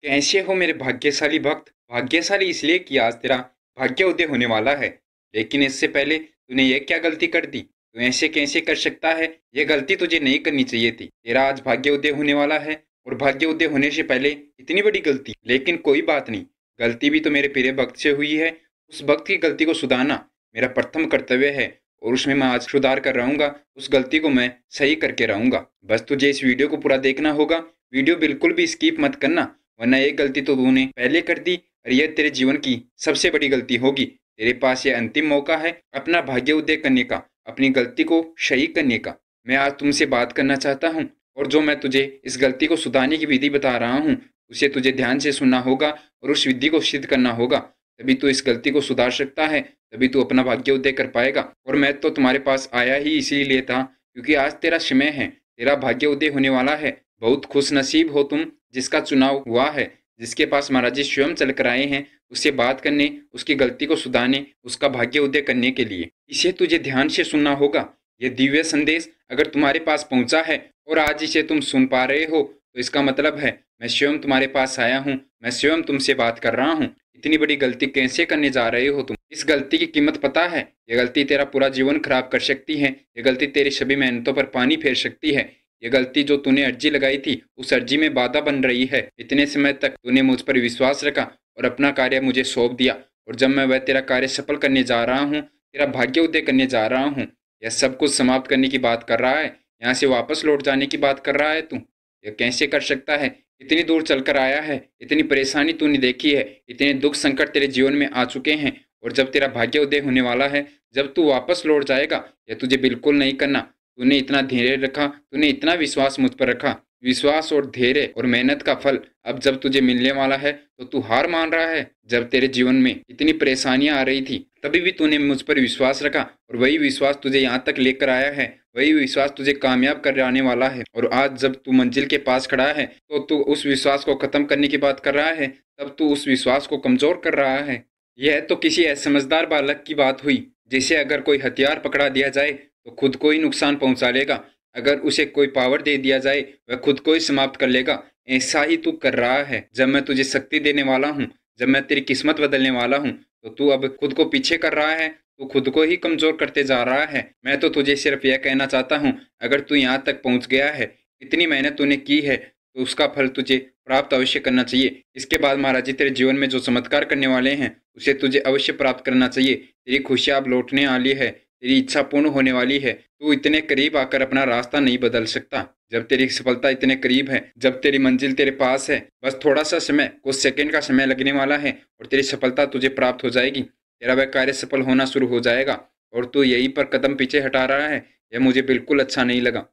कैसे हो मेरे भाग्यशाली भक्त। भाग्यशाली इसलिए कि आज तेरा भाग्य उदय होने वाला है। लेकिन इससे पहले तूने ये क्या गलती कर दी? तू ऐसे कैसे कर सकता है? ये गलती तुझे नहीं करनी चाहिए थी। तेरा आज भाग्य उदय होने वाला है और भाग्य उदय होने से पहले इतनी बड़ी गलती। लेकिन कोई बात नहीं, गलती भी तो मेरे प्रिय भक्त से हुई है। उस भक्त की गलती को सुधारना मेरा प्रथम कर्तव्य है और उसमें मैं आज सुधार कर रहूंगा। उस गलती को मैं सही करके रहूंगा। बस तुझे इस वीडियो को पूरा देखना होगा। वीडियो बिल्कुल भी स्किप मत करना, वरना एक गलती तो तूने पहले कर दी और यह तेरे जीवन की सबसे बड़ी गलती होगी। तेरे पास ये अंतिम मौका है अपना भाग्य उदय करने का, अपनी गलती को सही करने का। मैं आज तुमसे बात करना चाहता हूँ और जो मैं तुझे इस गलती को सुधारने की विधि बता रहा हूँ उसे तुझे ध्यान से सुनना होगा और उस विधि को सिद्ध करना होगा। तभी तू इस गलती को सुधार सकता है, तभी तू अपना भाग्य उदय कर पाएगा। और मैं तो तुम्हारे पास आया ही इसीलिए था क्योंकि आज तेरा समय है, तेरा भाग्य उदय होने वाला है। बहुत खुश नसीब हो तुम जिसका चुनाव हुआ है, जिसके पास महाराज जी स्वयं चल कर आए हैं उससे बात करने, उसकी गलती को सुधारने, उसका भाग्य उदय करने के लिए। इसे तुझे ध्यान से सुनना होगा। यह दिव्य संदेश अगर तुम्हारे पास पहुंचा है और आज इसे तुम सुन पा रहे हो तो इसका मतलब है मैं स्वयं तुम्हारे पास आया हूँ, मैं स्वयं तुमसे बात कर रहा हूँ। इतनी बड़ी गलती कैसे करने जा रहे हो तुम? इस गलती की कीमत पता है? यह गलती तेरा पूरा जीवन खराब कर सकती है। यह गलती तेरी सभी मेहनतों पर पानी फेर सकती है। ये गलती जो तूने अर्जी लगाई थी उस अर्जी में बाधा बन रही है। इतने समय तक तूने मुझ पर विश्वास रखा और अपना कार्य मुझे सौंप दिया, और जब मैं वह तेरा कार्य सफल करने जा रहा हूँ, तेरा भाग्य उदय करने जा रहा हूँ, यह सब कुछ समाप्त करने की बात कर रहा है, यहाँ से वापस लौट जाने की बात कर रहा है तू। यह कैसे कर सकता है? इतनी दूर चलकर आया है, इतनी परेशानी तूने देखी है, इतने दुख संकट तेरे जीवन में आ चुके हैं, और जब तेरा भाग्य उदय होने वाला है, जब तू वापस लौट जाएगा, यह तुझे बिल्कुल नहीं करना। तूने इतना धैर्य रखा, तूने इतना विश्वास मुझ पर रखा। विश्वास और धैर्य और मेहनत का फल अब जब तुझे मिलने वाला है तो तू हार मान रहा है। जब तेरे जीवन में इतनी परेशानियां आ रही थी तभी भी तूने मुझ पर विश्वास रखा, और वही विश्वास तुझे यहाँ तक लेकर आया है, वही विश्वास तुझे कामयाब कराने वाला है। और आज जब तू मंजिल के पास खड़ा है तो तू उस विश्वास को खत्म करने की बात कर रहा है, तब तू उस विश्वास को कमजोर कर रहा है। यह तो किसी असमझदार बालक की बात हुई, जैसे अगर कोई हथियार पकड़ा दिया जाए तो खुद को ही नुकसान पहुंचा लेगा, अगर उसे कोई पावर दे दिया जाए वह खुद को ही समाप्त कर लेगा। ऐसा ही तू कर रहा है। जब मैं तुझे शक्ति देने वाला हूँ, जब मैं तेरी किस्मत बदलने वाला हूँ, तो तू अब खुद को पीछे कर रहा है, तू खुद को ही कमजोर करते जा रहा है। मैं तो तुझे सिर्फ यह कहना चाहता हूँ, अगर तू यहाँ तक पहुँच गया है, इतनी मेहनत तूने की है, तो उसका फल तुझे प्राप्त अवश्य करना चाहिए। इसके बाद महाराज जी तेरे जीवन में जो चमत्कार करने वाले हैं उसे तुझे अवश्य प्राप्त करना चाहिए। तेरी खुशियाँ अब लौटने वाली है, तेरी इच्छा पूर्ण होने वाली है। तू इतने करीब आकर अपना रास्ता नहीं बदल सकता। जब तेरी सफलता इतने करीब है, जब तेरी मंजिल तेरे पास है, बस थोड़ा सा समय, कुछ सेकंड का समय लगने वाला है और तेरी सफलता तुझे प्राप्त हो जाएगी। तेरा वह कार्य सफल होना शुरू हो जाएगा और तू यहीं पर कदम पीछे हटा रहा है। यह मुझे बिल्कुल अच्छा नहीं लगा।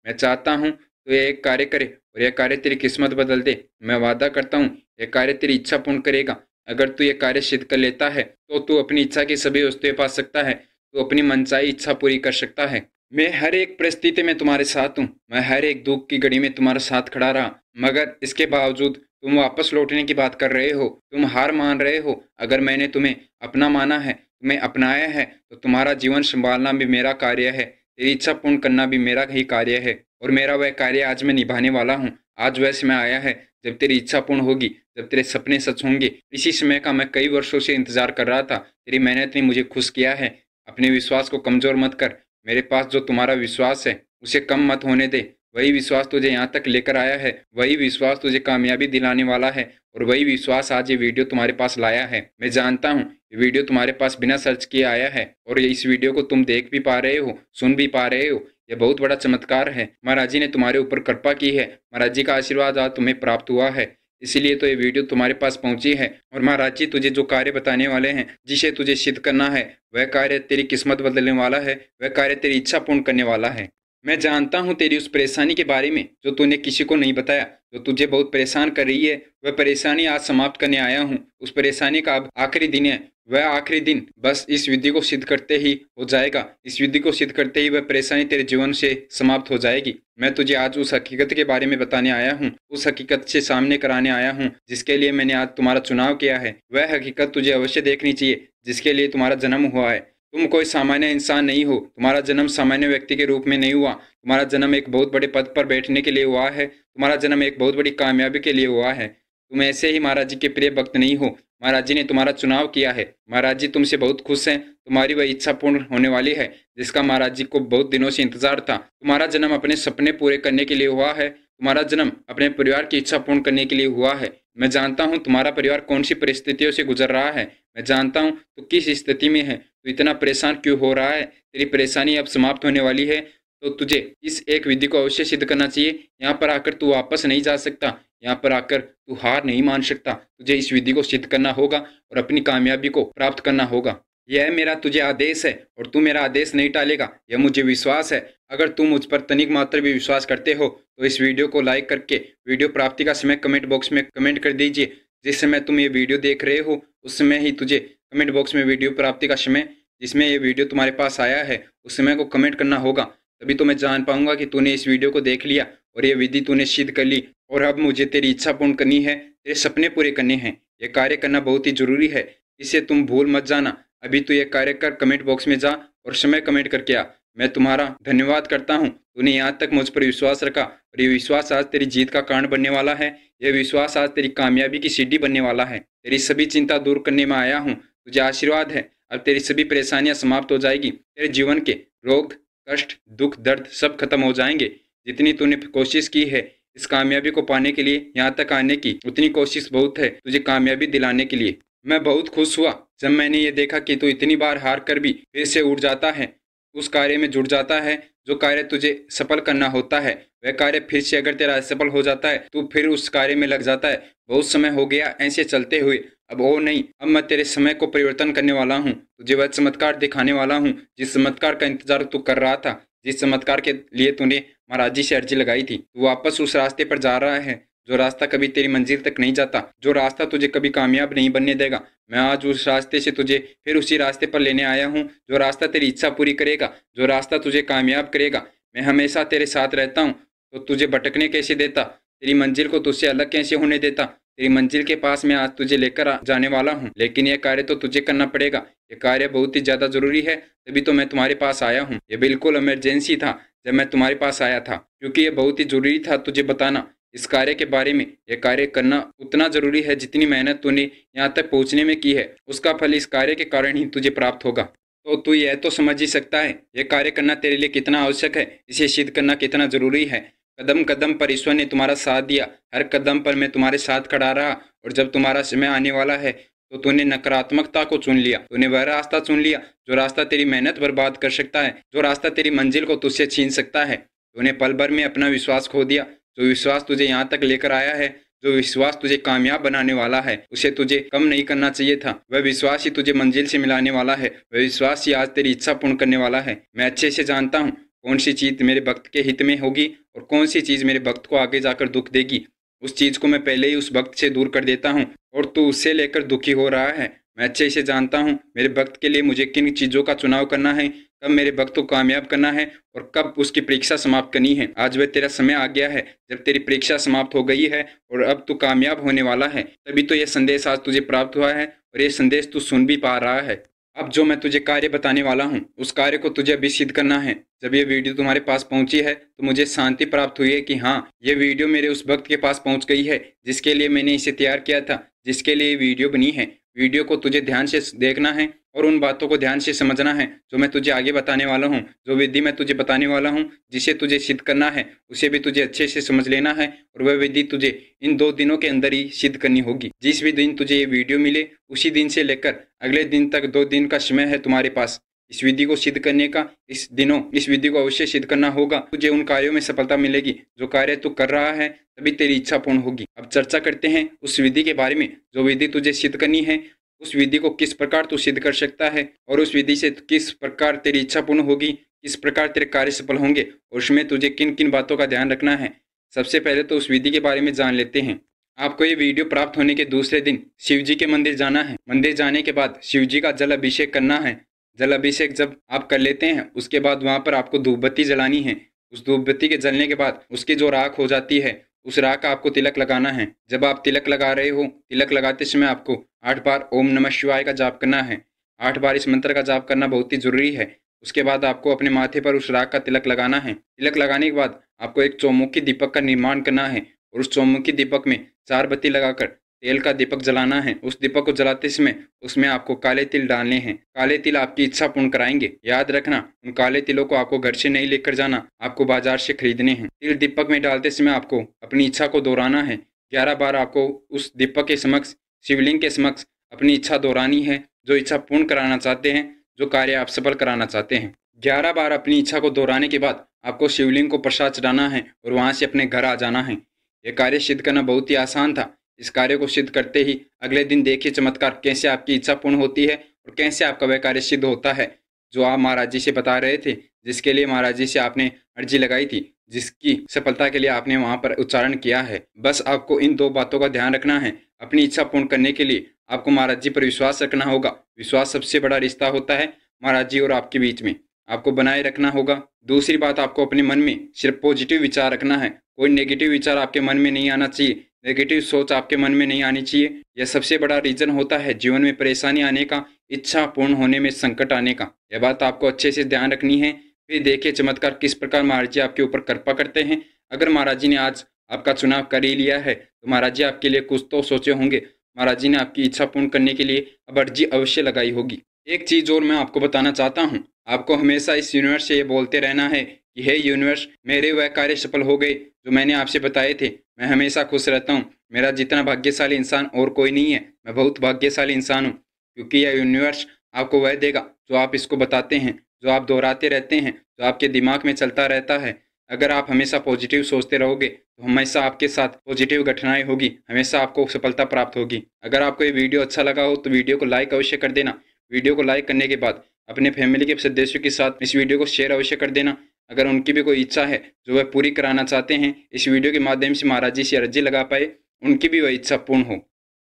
मैं चाहता हूँ तो यह एक कार्य करे और यह कार्य तेरी किस्मत बदल दे। मैं वादा करता हूँ यह कार्य तेरी इच्छा पूर्ण करेगा। अगर तू यह कार्य सिद्ध कर लेता है तो तू अपनी इच्छा की सभी वस्तुएं पा सकता है, तू अपनी मनचाही इच्छा पूरी कर सकता है। मैं हर एक परिस्थिति में तुम्हारे साथ हूँ, मैं हर एक दुख की घड़ी में तुम्हारे साथ खड़ा रहा, मगर इसके बावजूद तुम वापस लौटने की बात कर रहे हो, तुम हार मान रहे हो। अगर मैंने तुम्हें अपना माना है, तुम्हें अपनाया है, तो तुम्हारा जीवन संभालना भी मेरा कार्य है, तेरी इच्छा पूर्ण करना भी मेरा ही कार्य है, और मेरा वह कार्य आज मैं निभाने वाला हूँ। आज वह समय आया है जब तेरी इच्छा पूर्ण होगी, जब तेरे सपने सच होंगे। इसी समय का मैं कई वर्षों से इंतजार कर रहा था। तेरी मेहनत ने मुझे खुश किया है। अपने विश्वास को कमजोर मत कर। मेरे पास जो तुम्हारा विश्वास है उसे कम मत होने दे। वही विश्वास तुझे यहाँ तक लेकर आया है, वही विश्वास तुझे कामयाबी दिलाने वाला है, और वही विश्वास आज ये वीडियो तुम्हारे पास लाया है। मैं जानता हूँ ये वीडियो तुम्हारे पास बिना सर्च किए आया है, और इस वीडियो को तुम देख भी पा रहे हो, सुन भी पा रहे हो। यह बहुत बड़ा चमत्कार है। महाराज जी ने तुम्हारे ऊपर कृपा की है, महाराज जी का आशीर्वाद आज तुम्हें प्राप्त हुआ है, इसीलिए तो ये वीडियो तुम्हारे पास पहुंची है। और महाराज जी तुझे जो कार्य बताने वाले हैं, जिसे तुझे सिद्ध करना है, वह कार्य तेरी किस्मत बदलने वाला है, वह कार्य तेरी इच्छा पूर्ण करने वाला है। मैं जानता हूँ तेरी उस परेशानी के बारे में जो तूने किसी को नहीं बताया, जो तुझे बहुत परेशान कर रही है। वह परेशानी आज समाप्त करने आया हूँ। उस परेशानी का अब आखिरी दिन है। वह आखिरी दिन बस इस विधि को सिद्ध करते ही हो जाएगा। इस विधि को सिद्ध करते ही वह परेशानी तेरे जीवन से समाप्त हो जाएगी। मैं तुझे आज उस हकीकत के बारे में बताने आया हूँ, उस हकीकत से सामने कराने आया हूँ जिसके लिए मैंने आज तुम्हारा चुनाव किया है। वह हकीकत तुझे अवश्य देखनी चाहिए जिसके लिए तुम्हारा जन्म हुआ है। तुम कोई सामान्य इंसान नहीं हो। तुम्हारा जन्म सामान्य व्यक्ति के रूप में नहीं हुआ। तुम्हारा जन्म एक बहुत बड़े पद पर बैठने के लिए हुआ है। तुम्हारा जन्म एक बहुत बड़ी कामयाबी के लिए हुआ है। तुम ऐसे ही महाराज जी के प्रिय भक्त नहीं हो। महाराज जी ने तुम्हारा चुनाव किया है। महाराज जी तुमसे बहुत खुश हैं। तुम्हारी वह इच्छा पूर्ण होने वाली है जिसका महाराज जी को बहुत दिनों से इंतजार था। तुम्हारा जन्म अपने सपने पूरे करने के लिए हुआ है। तुम्हारा जन्म अपने परिवार की इच्छा पूर्ण करने के लिए हुआ है। मैं जानता हूँ तुम्हारा परिवार कौन सी परिस्थितियों से गुजर रहा है। मैं जानता हूँ तू किस स्थिति में है। तू इतना परेशान क्यों हो रहा है। तेरी परेशानी अब समाप्त होने वाली है। तो तुझे इस एक विधि को अवश्य सिद्ध करना चाहिए। यहाँ पर आकर तू वापस नहीं जा सकता। यहाँ पर आकर तू हार नहीं मान सकता। तुझे इस विधि को सिद्ध करना होगा और अपनी कामयाबी को प्राप्त करना होगा। यह मेरा तुझे आदेश है और तू मेरा आदेश नहीं टालेगा, यह मुझे विश्वास है। अगर तुम मुझ पर तनिक मात्र भी विश्वास करते हो तो इस वीडियो को लाइक करके वीडियो प्राप्ति का समय कमेंट बॉक्स में कमेंट कर दीजिए। जिस समय तुम ये वीडियो देख रहे हो उस समय ही तुझे कमेंट बॉक्स में वीडियो प्राप्ति का समय जिसमें ये वीडियो तुम्हारे पास आया है उस समय को कमेंट करना होगा। तभी तो मैं जान पाऊंगा कि तूने इस वीडियो को देख लिया और ये विधि तूने सिद्ध कर ली। और अब मुझे तेरी इच्छा पूर्ण करनी है, तेरे सपने पूरे करने हैं। यह कार्य करना बहुत ही जरूरी है, इसे तुम भूल मत जाना। अभी तो यह कार्य कर, कमेंट बॉक्स में जा और समय कमेंट करके आ। मैं तुम्हारा धन्यवाद करता हूँ। तूने यहाँ तक मुझ पर विश्वास रखा और ये विश्वास आज तेरी जीत का कारण बनने वाला है। यह विश्वास आज तेरी कामयाबी की सीढ़ी बनने वाला है। तेरी सभी चिंता दूर करने में आया हूँ। तुझे आशीर्वाद है। अब तेरी सभी परेशानियां समाप्त हो जाएगी। तेरे जीवन के रोग, कष्ट, दुख, दर्द सब खत्म हो जाएंगे। जितनी तूने कोशिश की है इस कामयाबी को पाने के लिए, यहाँ तक आने की, उतनी कोशिश बहुत है तुझे कामयाबी दिलाने के लिए। मैं बहुत खुश हुआ जब मैंने ये देखा कि तू इतनी बार हार कर भी फिर से उठ जाता है, उस कार्य में जुड़ जाता है जो कार्य तुझे सफल करना होता है। वह कार्य फिर से अगर तेरा असफल हो जाता है तो फिर उस कार्य में लग जाता है। बहुत समय हो गया ऐसे चलते हुए, अब वो नहीं, अब मैं तेरे समय को परिवर्तन करने वाला हूँ। तुझे वह चमत्कार दिखाने वाला हूँ जिस चमत्कार का इंतजार तू कर रहा था, जिस चमत्कार के लिए तूने महाराज जी से अर्जी लगाई थी। तू वापस उस रास्ते पर जा रहा है जो रास्ता कभी तेरी मंजिल तक नहीं जाता, जो रास्ता तुझे कभी कामयाब नहीं बनने देगा। मैं आज उस रास्ते से तुझे फिर उसी रास्ते पर लेने आया हूँ जो रास्ता तेरी इच्छा पूरी करेगा, जो रास्ता तुझे कामयाब करेगा। मैं हमेशा तेरे साथ रहता हूँ तो तुझे भटकने कैसे देता, तेरी मंजिल को तुझसे अलग कैसे होने देता। तेरी मंजिल के पास मैं आज तुझे लेकर जाने वाला हूँ, लेकिन यह कार्य तो तुझे करना पड़ेगा। यह कार्य बहुत ही ज़्यादा जरूरी है, तभी तो मैं तुम्हारे पास आया हूँ। यह बिल्कुल इमरजेंसी था जब मैं तुम्हारे पास आया था, क्योंकि यह बहुत ही जरूरी था तुझे बताना इस कार्य के बारे में। यह कार्य करना उतना जरूरी है जितनी मेहनत तूने यहाँ तक पहुँचने में की है, उसका फल इस कार्य के कारण ही तुझे प्राप्त होगा। तो तू यह तो समझ ही सकता है यह कार्य करना तेरे लिए कितना आवश्यक है, इसे सिद्ध करना कितना जरूरी है। कदम कदम पर ईश्वर ने तुम्हारा साथ दिया, हर कदम पर मैं तुम्हारे साथ खड़ा रहा। और जब तुम्हारा समय आने वाला है तो तूने नकारात्मकता को चुन लिया, तूने वह रास्ता चुन लिया जो रास्ता तेरी मेहनत बर्बाद कर सकता है, जो रास्ता तेरी मंजिल को तुझसे छीन सकता है। तूने पल भर में अपना विश्वास खो दिया। जो विश्वास तुझे यहाँ तक लेकर आया है, जो विश्वास तुझे कामयाब बनाने वाला है, उसे तुझे कम नहीं करना चाहिए था। वह विश्वास ही तुझे मंजिल से मिलाने वाला है, वह विश्वास ही आज तेरी इच्छा पूर्ण करने वाला है। मैं अच्छे से जानता हूँ कौन सी चीज़ मेरे भक्त के हित में होगी और कौन सी चीज़ मेरे भक्त को आगे जाकर दुख देगी। उस चीज़ को मैं पहले ही उस भक्त से दूर कर देता हूँ और तू उससे लेकर दुखी हो रहा है। मैं अच्छे से जानता हूँ मेरे भक्त के लिए मुझे किन चीज़ों का चुनाव करना है, कब मेरे भक्त को कामयाब करना है और कब उसकी परीक्षा समाप्त करनी है। आज वह तेरा समय आ गया है जब तेरी परीक्षा समाप्त हो गई है और अब तू कामयाब होने वाला है। तभी तो यह संदेश आज तुझे प्राप्त हुआ है और यह संदेश तू सुन भी पा रहा है। अब जो मैं तुझे कार्य बताने वाला हूँ उस कार्य को तुझे अभी सिद्ध करना है। जब ये वीडियो तुम्हारे पास पहुंची है तो मुझे शांति प्राप्त हुई है कि हाँ, ये वीडियो मेरे उस भक्त के पास पहुंच गई है जिसके लिए मैंने इसे तैयार किया था, जिसके लिए ये वीडियो बनी है। वीडियो को तुझे ध्यान से देखना है और उन बातों को ध्यान से समझना है जो मैं तुझे आगे बताने वाला हूँ। जो विधि मैं तुझे बताने वाला हूँ जिसे तुझे सिद्ध करना है उसे भी तुझे अच्छे से समझ लेना है और वह विधि तुझे इन 2 दिनों के अंदर ही सिद्ध करनी होगी। जिस भी दिन तुझे ये वीडियो मिले उसी दिन से लेकर अगले दिन तक 2 दिन का समय है तुम्हारे पास इस विधि को सिद्ध करने का। इस दिनों इस विधि को अवश्य सिद्ध करना होगा। तुझे उन कार्यों में सफलता मिलेगी जो कार्य तू कर रहा है, तभी तेरी इच्छा पूर्ण होगी। अब चर्चा करते हैं उस विधि के बारे में जो विधि तुझे सिद्ध करनी है। उस विधि को किस प्रकार तू सिद्ध कर सकता है और उस विधि से किस प्रकार तेरी इच्छा पूर्ण होगी, किस प्रकार तेरे कार्य सफल होंगे और उसमें तुझे किन किन बातों का ध्यान रखना है। सबसे पहले तो उस विधि के बारे में जान लेते हैं। आपको ये वीडियो प्राप्त होने के दूसरे दिन शिव जी के मंदिर जाना है। मंदिर जाने के बाद शिव जी का जल अभिषेक करना है। जल अभिषेक जब आप कर लेते हैं उसके बाद वहाँ पर आपको धूप बत्ती जलानी है। उस धूप बत्ती के जलने के बाद उसकी जो राख हो जाती है उस राख का आपको तिलक लगाना है। जब आप तिलक लगा रहे हो, तिलक लगाते समय आपको 8 बार ओम नमः शिवाय का जाप करना है। 8 बार इस मंत्र का जाप करना बहुत ही जरूरी है। उसके बाद आपको अपने माथे पर उस राख का तिलक लगाना है। तिलक लगाने के बाद आपको एक चौमुखी दीपक का निर्माण करना है और उस चौमुखी दीपक में 4 बत्ती लगाकर तेल का दीपक जलाना है। उस दीपक को जलाते समय उसमें आपको काले तिल डालने हैं। काले तिल आपकी इच्छा पूर्ण कराएंगे। याद रखना, उन काले तिलों को आपको घर से नहीं लेकर जाना, आपको बाजार से खरीदने हैं। तिल दीपक में डालते समय आपको अपनी इच्छा को दोहराना है। 11 बार आपको उस दीपक के समक्ष, शिवलिंग के समक्ष अपनी इच्छा दोहरानी है, जो इच्छा पूर्ण कराना चाहते हैं, जो कार्य आप सफल कराना चाहते हैं। 11 बार अपनी इच्छा को दोहराने के बाद आपको शिवलिंग को प्रसाद चढ़ाना है और वहां से अपने घर आ जाना है। यह कार्य सिद्ध करना बहुत ही आसान था। इस कार्य को सिद्ध करते ही अगले दिन देखिए चमत्कार, कैसे आपकी इच्छा पूर्ण होती है और कैसे आपका वह कार्य सिद्ध होता है जो आप महाराज जी से बता रहे थे, जिसके लिए महाराज जी से आपने अर्जी लगाई थी, जिसकी सफलता के लिए आपने वहां पर उच्चारण किया है। बस आपको इन 2 बातों का ध्यान रखना है। अपनी इच्छा पूर्ण करने के लिए आपको महाराज जी पर विश्वास रखना होगा। विश्वास सबसे बड़ा रिश्ता होता है महाराज जी और आपके बीच में, आपको बनाए रखना होगा। दूसरी बात, आपको अपने मन में सिर्फ पॉजिटिव विचार रखना है। कोई नेगेटिव विचार आपके मन में नहीं आना चाहिए, नेगेटिव सोच आपके मन में नहीं आनी चाहिए। यह सबसे बड़ा रीजन होता है जीवन में परेशानी आने का, इच्छा पूर्ण होने में संकट आने का। यह बात आपको अच्छे से ध्यान रखनी है। फिर देखिए चमत्कार किस प्रकार महाराज जी आपके ऊपर कृपा करते हैं। अगर महाराज जी ने आज आपका चुनाव कर ही लिया है तो महाराज जी आपके लिए कुछ तो सोचे होंगे। महाराज जी ने आपकी इच्छा पूर्ण करने के लिए अब अर्जी अवश्य लगाई होगी। एक चीज और मैं आपको बताना चाहता हूँ, आपको हमेशा इस यूनिवर्स से ये बोलते रहना है कि हे यूनिवर्स, मेरे वह कार्य सफल हो गए जो मैंने आपसे बताए थे। मैं हमेशा खुश रहता हूँ। मेरा जितना भाग्यशाली इंसान और कोई नहीं है। मैं बहुत भाग्यशाली इंसान हूँ, क्योंकि यह यूनिवर्स आपको वह देगा जो आप इसको बताते हैं, जो आप दोहराते रहते हैं, जो आपके दिमाग में चलता रहता है। अगर आप हमेशा पॉजिटिव सोचते रहोगे तो हमेशा आपके साथ पॉजिटिव घटनाएं होगी, हमेशा आपको सफलता प्राप्त होगी। अगर आपको ये वीडियो अच्छा लगा हो तो वीडियो को लाइक अवश्य कर देना। वीडियो को लाइक करने के बाद अपने फैमिली के सदस्यों के साथ इस वीडियो को शेयर अवश्य कर देना। अगर उनकी भी कोई इच्छा है जो वह पूरी कराना चाहते हैं, इस वीडियो के माध्यम से महाराज जी से अर्जी लगा पाए, उनकी भी वह इच्छा पूर्ण हो।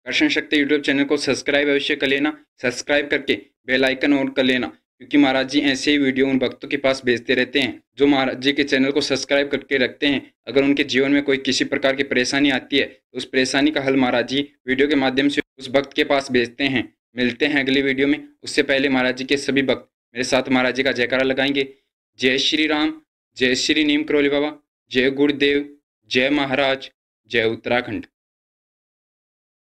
कर्षण शक्ति यूट्यूब चैनल को सब्सक्राइब अवश्य कर लेना। सब्सक्राइब करके बेल आइकन ऑन कर लेना, क्योंकि महाराज जी ऐसे ही वीडियो उन भक्तों के पास भेजते रहते हैं जो महाराज जी के चैनल को सब्सक्राइब करके रखते हैं। अगर उनके जीवन में कोई किसी प्रकार की परेशानी आती है तो उस परेशानी का हल महाराज जी वीडियो के माध्यम से उस भक्त के पास भेजते हैं। मिलते हैं अगली वीडियो में। उससे पहले महाराज जी के सभी भक्त मेरे साथ महाराज जी का जयकारा लगाएंगे। जय श्री राम, जय श्री नीम करोली बाबा, जय गुरुदेव, जय महाराज, जय उत्तराखंड।